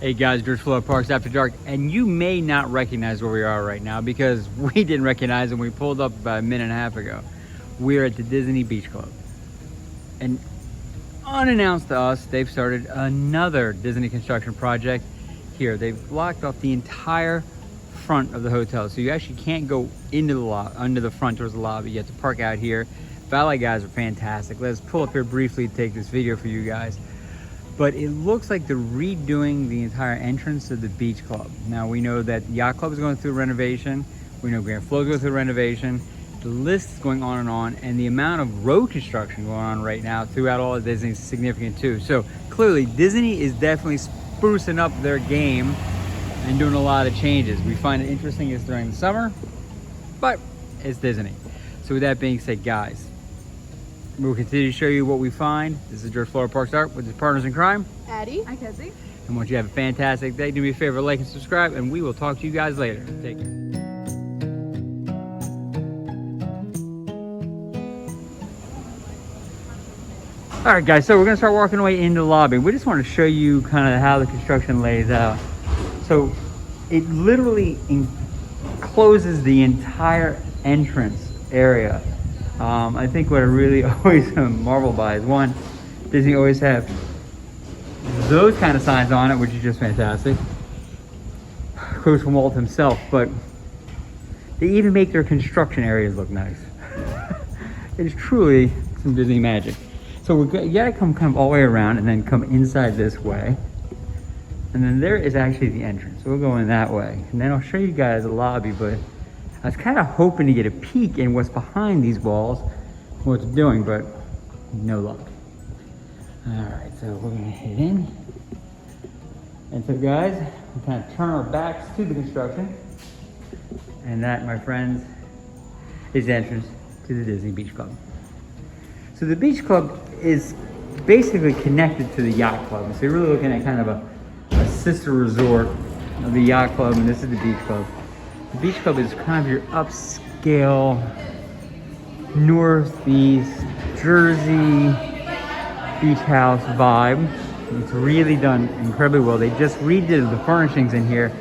Hey guys, George Florida Parks After Dark, and you may not recognize where we are right now because we didn't recognize them. We pulled up about a minute and a half ago. We're at the Disney Beach Club, and unannounced to us, they've started another Disney construction project here. They've blocked off the entire front of the hotel, so you actually can't go into the under the front towards the lobby. You have to park out here. Valet guys are fantastic. Let's pull up here briefly to take this video for you guys. But it looks like they're redoing the entire entrance to the beach club. Now we know that Yacht Club is going through renovation. We know Grand Flow is going through renovation. The list is going on, and the amount of road construction going on right now throughout all of Disney is significant too. So clearly Disney is definitely sprucing up their game and doing a lot of changes. We find it interesting it's during the summer, but it's Disney. So with that being said, guys, we'll continue to show you what we find. This is George Florida Parks Art with his partners in crime, Addie. Hi, Kelsey. And want you to have a fantastic day. Do me a favor, like and subscribe, and we will talk to you guys later. Take care. All right, guys, so we're gonna start walking away into the lobby. We just want to show you kind of how the construction lays out. So it literally encloses the entire entrance area. I think what I really always marvel by is, one, Disney always have those kind of signs on it, which is just fantastic. Quotes from Walt himself, but they even make their construction areas look nice. It's truly some Disney magic. So you gotta come kind of all the way around and then come inside this way. And then there is actually the entrance. So we'll go in that way. And then I'll show you guys the lobby, but I was kind of hoping to get a peek in what's behind these walls, what it's doing, but no luck. All right, so we're gonna head in. And so guys, we kind of turn our backs to the construction. And that, my friends, is the entrance to the Disney Beach Club. So the Beach Club is basically connected to the Yacht Club. So you're really looking at kind of a sister resort of the Yacht Club, and this is the Beach Club. The Beach Club is kind of your upscale, Northeast Jersey beach house vibe. It's really done incredibly well. They just redid the furnishings in here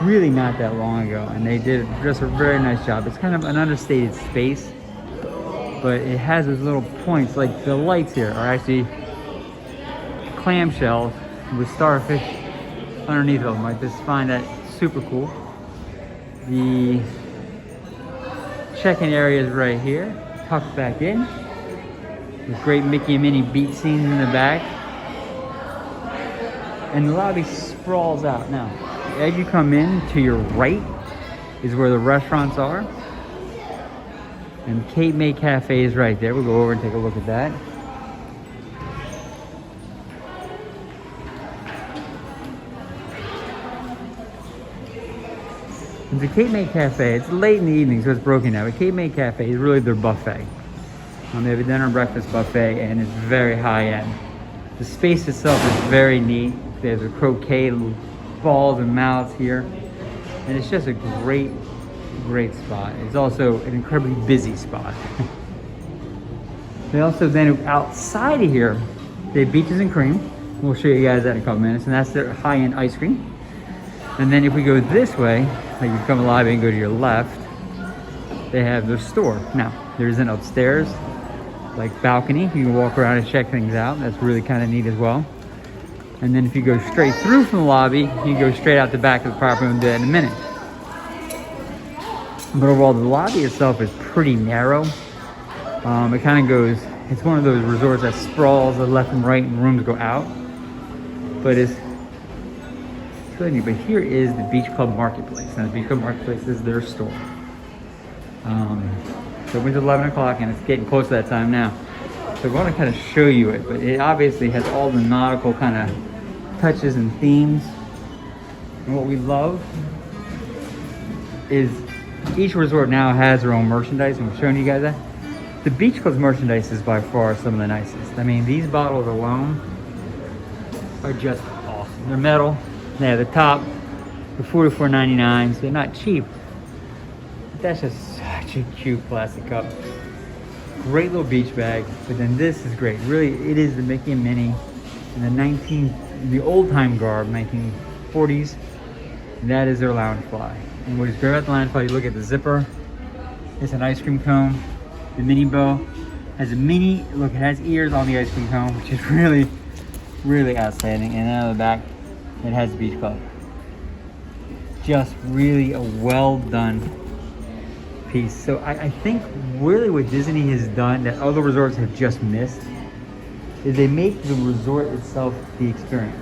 really not that long ago, and they did just a very nice job. It's kind of an understated space, but it has those little points, like the lights here are actually clamshells with starfish underneath them. I just find that super cool. The check-in area is right here, tucked back in, with great Mickey and Minnie beach scenes in the back. And the lobby sprawls out. Now, as you come in, to your right is where the restaurants are. And Cape May Cafe is right there. We'll go over and take a look at that. And the Cape May Cafe, it's late in the evening, so it's broken now. But Cape May Cafe is really their buffet. They have a dinner and breakfast buffet, and it's very high end. The space itself is very neat. There's a croquet balls and mallets here. And it's just a great spot. It's also an incredibly busy spot. They also then, outside of here, they have Beaches and Cream. We'll show you guys that in a couple minutes, and that's their high-end ice cream. And then if we go this way, like you come to the lobby and go to your left, they have their store. Now, there's an upstairs, like balcony. You can walk around and check things out. That's really kind of neat as well. And then if you go straight through from the lobby, you can go straight out the back of the property. We'll do that in a minute. But overall, the lobby itself is pretty narrow. It kind of goes, it's one of those resorts that sprawls the left and right and rooms go out. But it's really neat. But here is the Beach Club Marketplace. Now the Beach Club Marketplace is their store. So it went to 11 o'clock and it's getting close to that time now. So I want to kind of show you it, but it obviously has all the nautical kind of touches and themes. And what we love is each resort now has their own merchandise, and we're showing you guys that. The Beach Club's merchandise is by far some of the nicest. I mean, these bottles alone are just awesome. They're metal. They have the top for $44.99, so they're not cheap. But that's just such a cute plastic cup. Great little beach bag, but then this is great. Really, it is the Mickey and Minnie in the old time garb, 40s. And that is their Loungefly. And what is great about the Loungefly, you look at the zipper. It's an ice cream cone. The mini bow has a mini, look, it has ears on the ice cream cone, which is really, really outstanding. And then on the back, it has the beach club. Just really a well done piece. So I think really what Disney has done that other resorts have just missed is they make the resort itself the experience.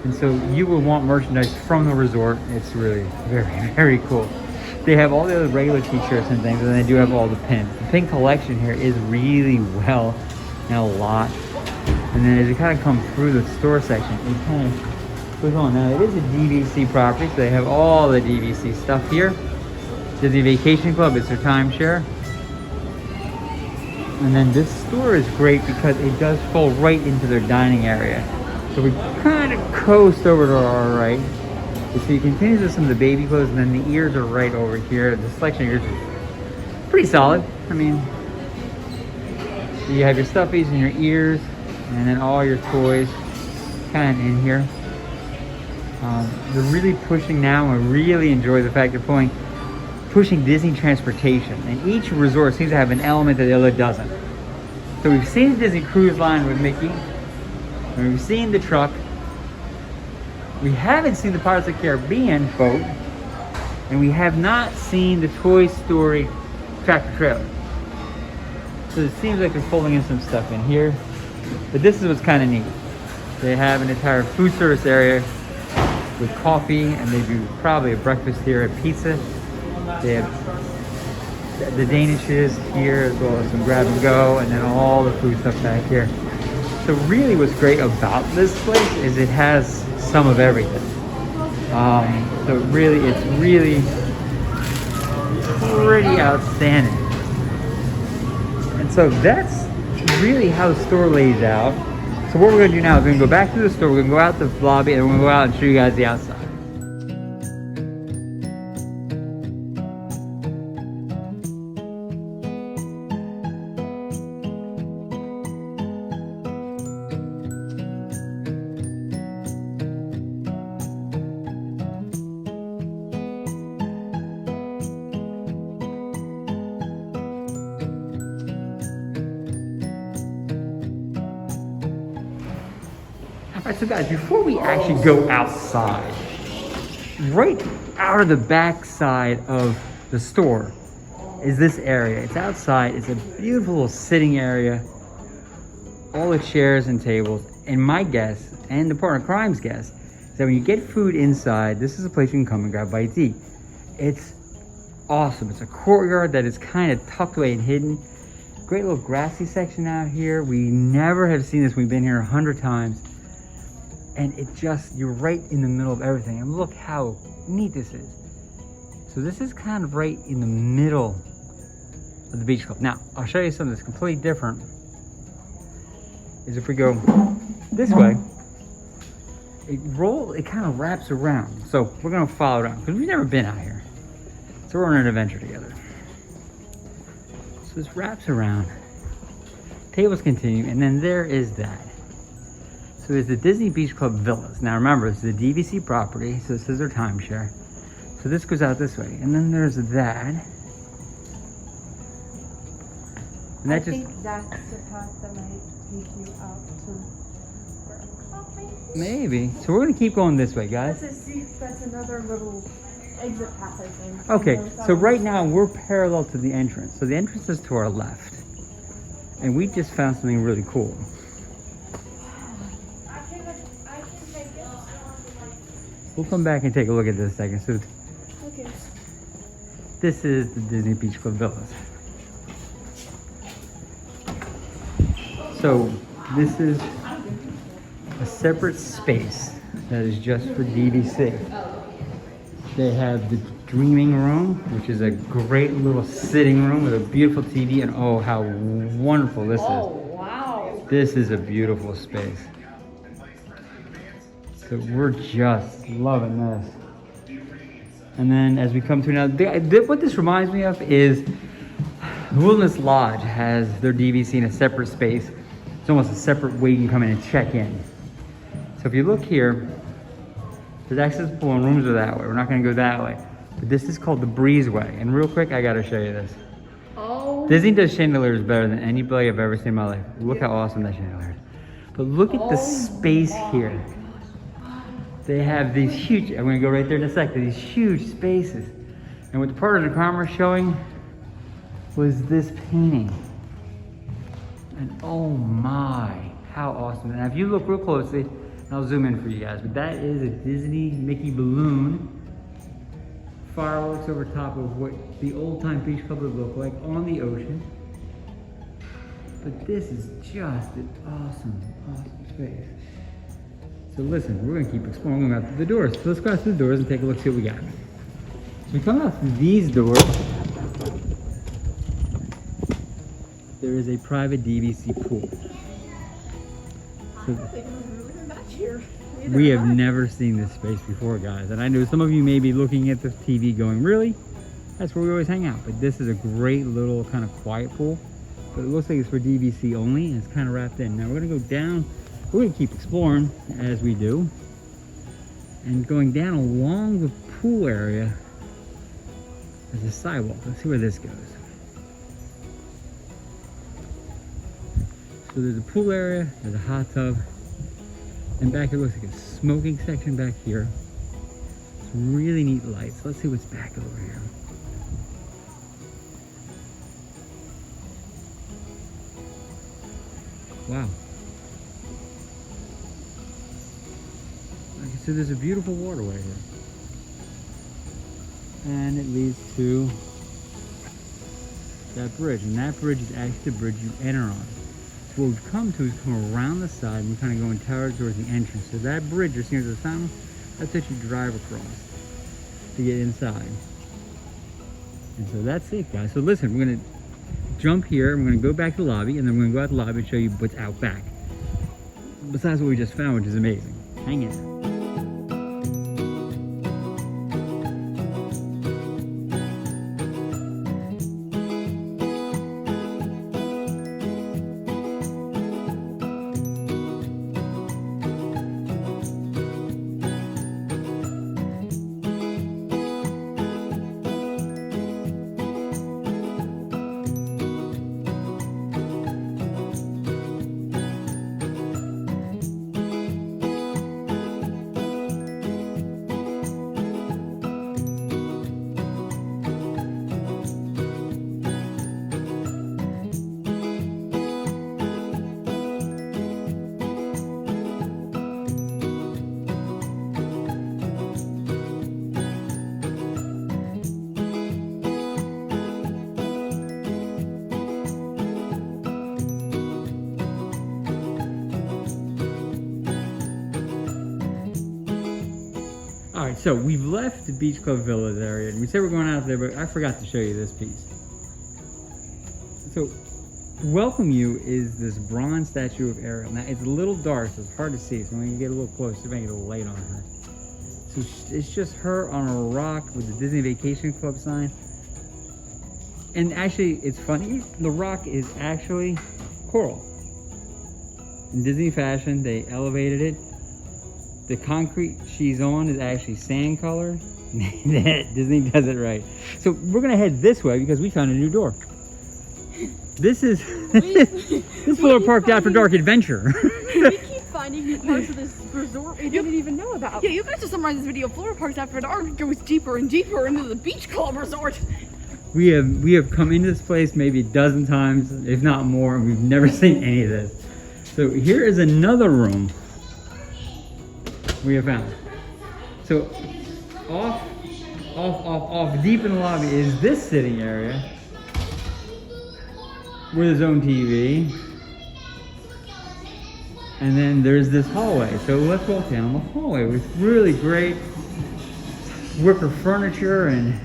And so you will want merchandise from the resort. It's really very, very cool. They have all the other regular t-shirts and things, and they do have all the pins. The pin collection here is really well and a lot. And then as you kind of come through the store section, it kind of goes on. Now it is a DVC property, so they have all the DVC stuff here. Disney Vacation Club, it's their timeshare. And then this store is great because it does fall right into their dining area. So we kind of coast over to our right. So you continue to some of the baby clothes, and then the ears are right over here. The selection of ears is pretty solid. I mean, you have your stuffies and your ears, and then all your toys kind of in here. They're really pushing now. I really enjoy the fact they're pushing Disney transportation, and each resort seems to have an element that the other doesn't. So we've seen the Disney Cruise Line with Mickey, and we've seen the truck. We haven't seen the Pirates of the Caribbean boat, and we have not seen the Toy Story tractor trailer. So it seems like they're folding in some stuff in here, but this is what's kind of neat. They have an entire food service area with coffee, and they do probably a breakfast here, a pizza. They have the Danishes here, as well as some grab and go, and then all the food stuff back here. So really what's great about this place is it has some of everything. So really, it's really pretty outstanding. And so that's really how the store lays out. So what we're gonna do now is we're gonna go back to the store, we're gonna go out the lobby, and we're gonna go out and show you guys the outside. All right, so guys, before we actually go outside, right out of the back side of the store is this area. It's outside. It's a beautiful little sitting area. All the chairs and tables. And my guess, and the partner crime's guess, is that when you get food inside, this is a place you can come and grab bites to eat. It's awesome. It's a courtyard that is kind of tucked away and hidden. Great little grassy section out here. We never have seen this. We've been here 100 times. And it just, you're right in the middle of everything. And look how neat this is. So this is kind of right in the middle of the beach club. Now, I'll show you something that's completely different. Is if we go this way, it kind of wraps around. So we're gonna follow around because we've never been out here. So we're on an adventure together. So this wraps around, tables continue, and then there is that. So there's the Disney Beach Club Villas. Now remember, this is a DVC property, so this is their timeshare. So this goes out this way, and then there's that. And that I think that's the path that might take you out to where I'm going. Maybe. So we're gonna keep going this way, guys. That's another little exit path, I think. Okay, so right now we're parallel to the entrance. So the entrance is to our left. And we just found something really cool. We'll come back and take a look at this a second. So Okay. this is the Disney Beach Club Villas. So this is a separate space that is just for DVC. They have the dreaming room, which is a great little sitting room with a beautiful TV, and oh, how wonderful this is. Wow. This is a beautiful space. So we're just loving this. And then as we come to now, what this reminds me of is Wilderness Lodge has their DVC in a separate space. It's almost a separate way you can come in and check in. So if you look here, There's access to pool and rooms are that way. We're not gonna go that way. But this is called the breezeway. And real quick, I gotta show you this. Oh. Disney does chandeliers better than anybody I've ever seen in my life. Look how awesome that chandelier is. But look at the space here. They have these huge, I'm gonna go right there in a second, these huge spaces. And what the part of the camera showing was this painting. And oh my, how awesome. Now if you look real closely, and I'll zoom in for you guys, but that is a Disney Mickey balloon. Fireworks over top of what the old time beach club would look like on the ocean. But this is just an awesome, awesome space. So listen, we're gonna keep exploring. We're gonna go out through the doors. So let's go out through the doors and take a look, see what we got. So we come out through these doors. There is a private DVC pool. So we have never seen this space before, guys. And I know some of you may be looking at the TV going, really? That's where we always hang out. But this is a great little kind of quiet pool. But it looks like it's for DVC only, and it's kind of wrapped in. Now we're gonna go down. We're gonna keep exploring as we do. And going down along the pool area, there's a sidewalk. Let's see where this goes. So there's a pool area, there's a hot tub, and back it looks like a smoking section back here. Some really neat lights. Let's see what's back over here. Wow. Okay, so there's a beautiful waterway here. And it leads to that bridge. And that bridge is actually the bridge you enter on. So what we've come to is come around the side and we're kind of going towards the entrance. So that bridge you're seeing at the fountain, that's what you drive across to get inside. And so that's it, guys. So listen, we're gonna jump here, we're gonna go back to the lobby, and then we're gonna go out to the lobby and show you what's out back. Besides what we just found, which is amazing. Hang in. All right, so we've left the Beach Club Villas area, and we said we're going out there, but I forgot to show you this piece. So, to welcome you is this bronze statue of Ariel. Now, it's a little dark, so it's hard to see, so when you get a little close, you might get a little light on her. So, it's just her on a rock with the Disney Vacation Club sign. And actually, it's funny, the rock is actually coral. In Disney fashion, they elevated it. The concrete she's on is actually sand color. Disney does it right. So we're gonna head this way because we found a new door. This is this Florida Park After Dark adventure. We keep finding new parts of this resort we didn't even know about. Yeah, you guys just summarized this video. Florida Parks After Dark goes deeper and deeper into the beach club resort. We have come into this place maybe a dozen times, if not more, and we've never seen any of this. So here is another room we have found. So off deep in the lobby is this sitting area with his own TV. And then there's this hallway. So let's walk down the hallway with really great wicker furniture and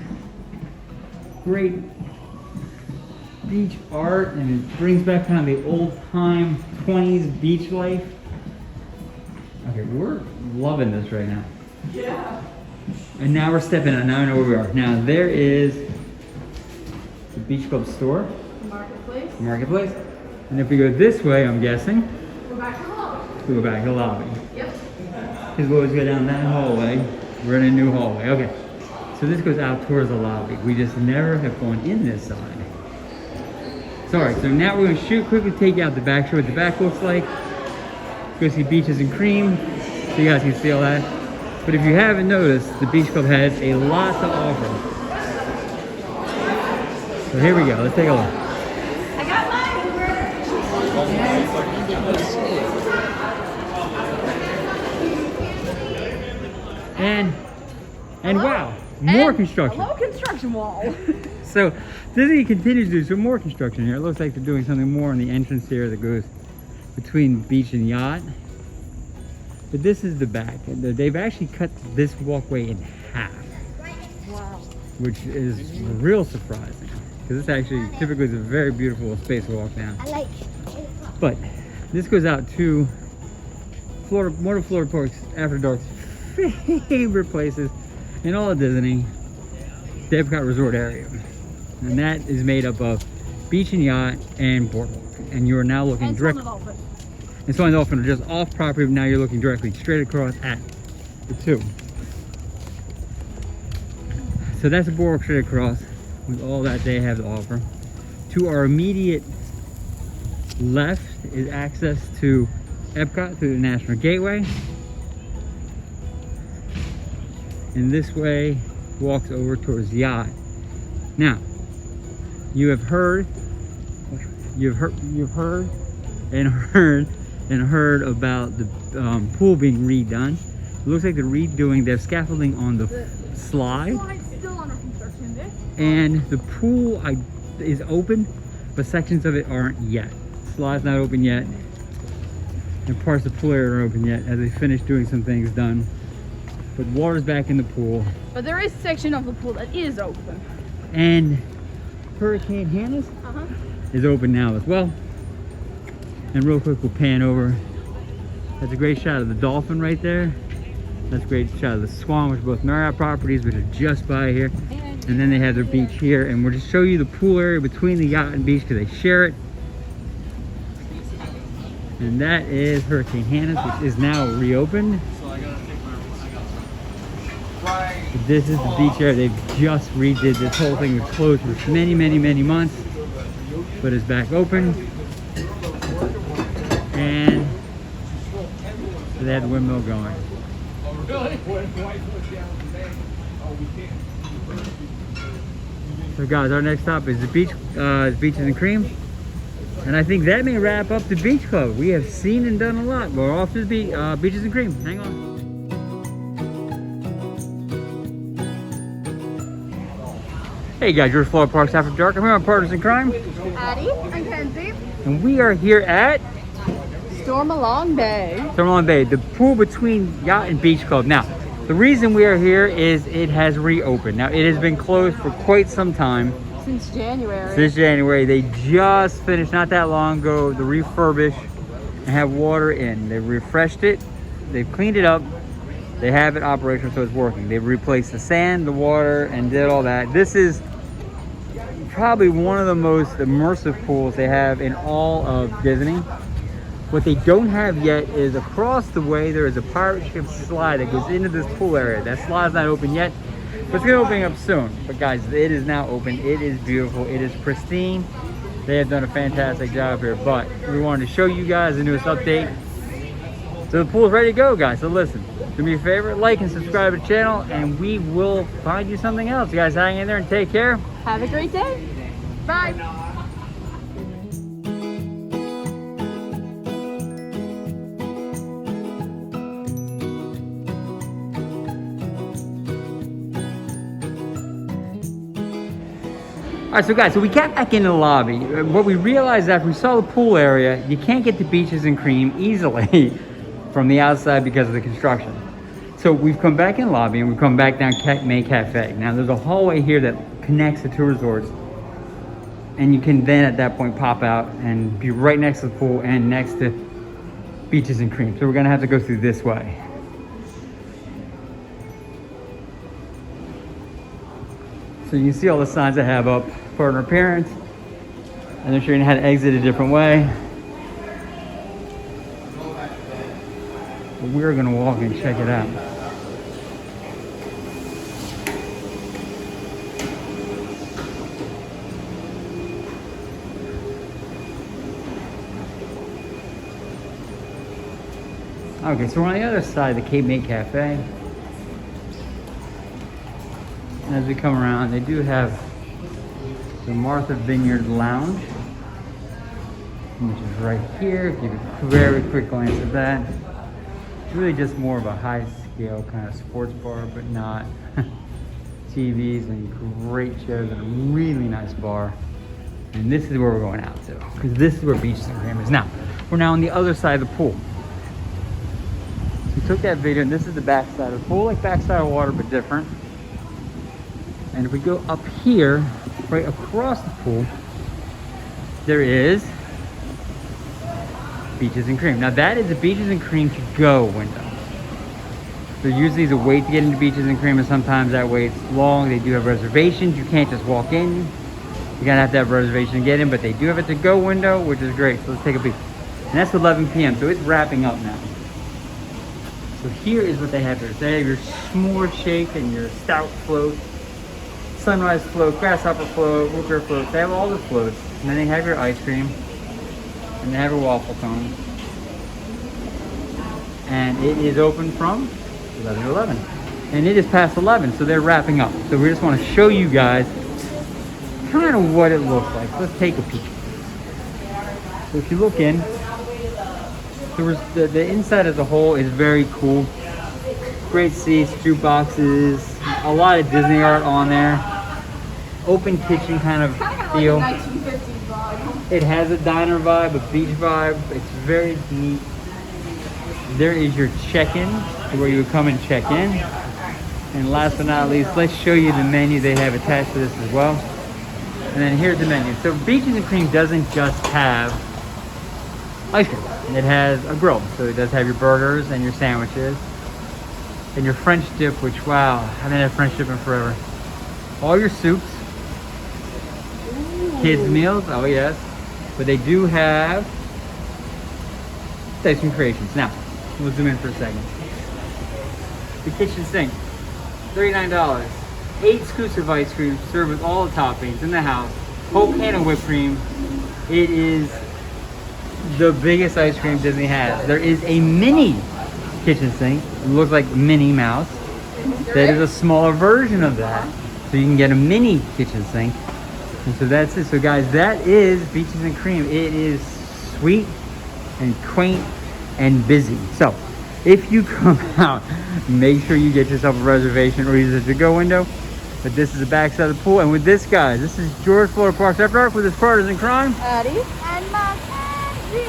great beach art, and it brings back kind of the old time 20s beach life. Okay, we're loving this right now. Yeah. And now we're stepping out. Now I know where we are. Now there is the Beach Club store. Marketplace. Marketplace. And if we go this way, I'm guessing, We're back to the lobby. we go back to the lobby. Yep. Because we always go down that hallway. We're in a new hallway. Okay. So this goes out towards the lobby. We just never have gone in this side. Sorry, so now we're gonna quickly take you out the back, show what the back looks like. Go see Beaches and Cream, so you guys can see all that. But if you haven't noticed, the Beach Club has a lot to offer. So here we go, let's take a look. I got And wow, more construction. Hello, construction wall. So Disney continues to do some more construction here. It looks like they're doing something more on the entrance here that goes between beach and yacht. But this is the back. They've actually cut this walkway in half. Wow. Which is real surprising. Because this actually typically is a very beautiful space to walk down. I like. But this goes out to Florida, one of Florida Park's After Dark's favorite places in all of Disney, the Epcot Resort area. And that is made up of beach and yacht and boardwalk. And you are now looking directly. And Swan and Dolphin are just off property, but now you're looking directly straight across at the two. So that's a boardwalk straight across with all that they have to offer. To our immediate left is access to Epcot through the National Gateway. And this way walks over towards Yacht. Now, you've heard about the pool being redone. It looks like they're redoing. They have scaffolding on the slide. Slide's still under construction. And the pool is open, but sections of it aren't yet. Slide's not open yet, and parts of the pool area aren't open yet as they finish doing some things done. But water's back in the pool. But there is a section of the pool that is open. And Hurricane Hannah's is open now as well. And real quick, we'll pan over. That's a great shot of the dolphin right there. That's a great shot of the Swan, which are both Marriott properties, which are just by here. And then they have their beach here. And we'll just show you the pool area between the yacht and beach because they share it. And that is Hurricane Hannah's, which is now reopened. This is the beach area. They've just redid this whole thing. It was closed for many, many, many months, but it's back open. And they had the windmill going. So guys, our next stop is the beach, Beaches and Cream. And I think that may wrap up the Beach Club. We have seen and done a lot. We're off to the Beaches and Cream. Hang on. Hey guys, you're Florida Parks After Dark. I'm here on Partners in Crime. Addie and Kenzie. And we are here at Stormalong Bay. Stormalong Bay, the pool between Yacht and Beach Club. Now, the reason we are here is it has reopened. Now, it has been closed for quite some time. Since January. Since January. They just finished not that long ago the refurbish and have water in. They've refreshed it. They've cleaned it up. They have it operational, so it's working. They've replaced the sand, the water, and did all that. This is probably one of the most immersive pools they have in all of Disney. What they don't have yet is across the way there is a pirate ship slide that goes into this pool area. That slide's not open yet, but it's gonna open up soon. But guys, it is now open. It is beautiful. It is pristine. They have done a fantastic job here, but we wanted to show you guys the newest update. So the pool's ready to go, guys. So listen, do me a favor, like and subscribe to the channel, and we will find you something else. You guys hang in there and take care. Have a great day. Bye. All right, so guys, so we got back into the lobby. What we realized after we saw the pool area, you can't get to Beaches and Cream easily from the outside because of the construction. So we've come back in the lobby and we've come back down Main Cafe. Now there's a hallway here that connects the two resorts, and you can then at that point pop out and be right next to the pool and next to Beaches and Cream. So we're gonna have to go through this way. So you can see all the signs I have up, partner appearance, and they're showing you how to exit a different way. But we're gonna walk and check it out. Okay, so we're on the other side of the Cape May Cafe. And as we come around, they do have the Martha Vineyard Lounge, which is right here. Give a very quick glance at that. It's really just more of a high scale kind of sports bar, but not TVs and great chairs and a really nice bar. And this is where we're going out to, because this is where Beaches and Cream is. Now, we're now on the other side of the pool. We took that video, and this is the back side of the pool, like backside of water, but different. And if we go up here, right across the pool, there is Beaches and Cream. Now that is a Beaches and Cream to go window. There usually is a wait to get into Beaches and Cream, and sometimes that wait's long. They do have reservations. You can't just walk in. You're gonna have to have a reservation to get in, but they do have a to go window, which is great. So let's take a peek. And that's 11 p.m., so it's wrapping up now. So here is what they have here. They have your s'more shake and your stout float, sunrise float, grasshopper float, root beer float. They have all the floats. And then they have your ice cream. And they have a waffle cone. And it is open from 11 to 11. And it is past 11, so they're wrapping up. So we just want to show you guys kind of what it looks like. Let's take a peek. So if you look in, the inside as a whole is very cool. Great seats, jukeboxes, a lot of Disney art on there. Open kitchen kind of feel. Like a 1950s vibe. It has a diner vibe, a beach vibe. It's very neat. There is your check-in, where you would come and check in. And last but not least, let's show you the menu they have attached to this as well. And then here's the menu. So Beaches and Cream doesn't just have ice cream. It has a grill, so it does have your burgers and your sandwiches and your French dip, which, wow, I haven't had French dip in forever. All your soups, kids meals, oh yes, but they do have ice cream creations. Now, we'll zoom in for a second. The kitchen sink, $39. 8 scoops of ice cream served with all the toppings in the house. Whole can of whipped cream. It is the biggest ice cream Disney has. There is a mini kitchen sink. It looks like Minnie Mouse. That is a smaller version of that. So you can get a mini kitchen sink. And so that's it. So guys, that is Beaches and Cream. It is sweet and quaint and busy. So if you come out, make sure you get yourself a reservation or use the to-go window. But this is the backside of the pool. And with this, guys, this is George Florida Parks After Dark with his partners in crime, Addie and Mackenzie.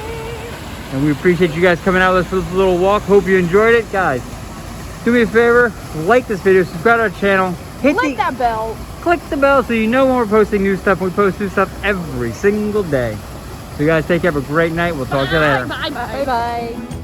and we appreciate you guys coming out with us for this little walk. Hope you enjoyed it. Guys, do me a favor, like this video, subscribe to our channel, Click that bell. click the bell so you know when we're posting new stuff. We post new stuff every single day. So you guys take care, have a great night. We'll talk to you later. Bye bye. Bye bye.